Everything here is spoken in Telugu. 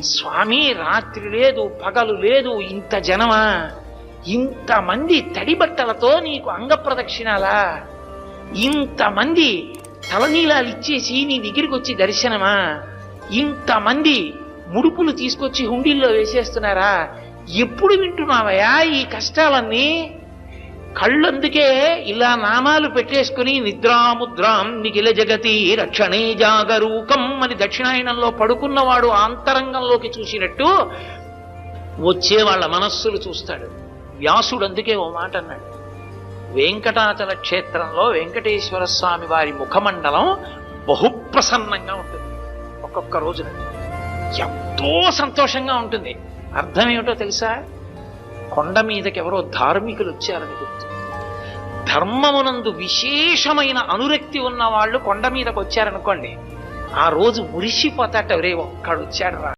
స్వామి రాత్రి లేదు పగలు లేదు, ఇంత జనమా, ఇంతమంది తడి బట్టలతో నీకు అంగ ప్రదక్షిణాలా, ఇంతమంది తలనీలాలు ఇచ్చేసి నీ దగ్గరికి వచ్చి దర్శనమా, ఇంతమంది ముడుపులు తీసుకొచ్చి హుండీల్లో వేసేస్తున్నారా, ఎప్పుడు వింటున్నావయ్యా ఈ కష్టాలన్నీ? కళ్ళందుకే ఇలా నామాలు పెట్టేసుకుని నిద్రాముద్రాం నిఖిల జగతి రక్షణే జాగరూకం అని దక్షిణాయనంలో పడుకున్నవాడు ఆంతరంగంలోకి చూసినట్టు వచ్చే వాళ్ళ మనస్సులు చూస్తాడు. వ్యాసుడు అందుకే ఓ మాట అన్నాడు, వెంకటాచల క్షేత్రంలో వెంకటేశ్వర స్వామి వారి ముఖమండలం బహుప్రసన్నంగా ఉంటుంది. ఒక్కొక్క రోజున ఎంతో సంతోషంగా ఉంటుంది. అర్థం ఏమిటో తెలుసా? కొండ మీదకి ఎవరో ధార్మికులు వచ్చారని గుర్తు. ధర్మమునందు విశేషమైన అనురక్తి ఉన్న వాళ్ళు కొండ మీదకి వచ్చారనుకోండి, ఆ రోజు మురిసిపోతాట, రే ఒక్కడు వచ్చాడు రా.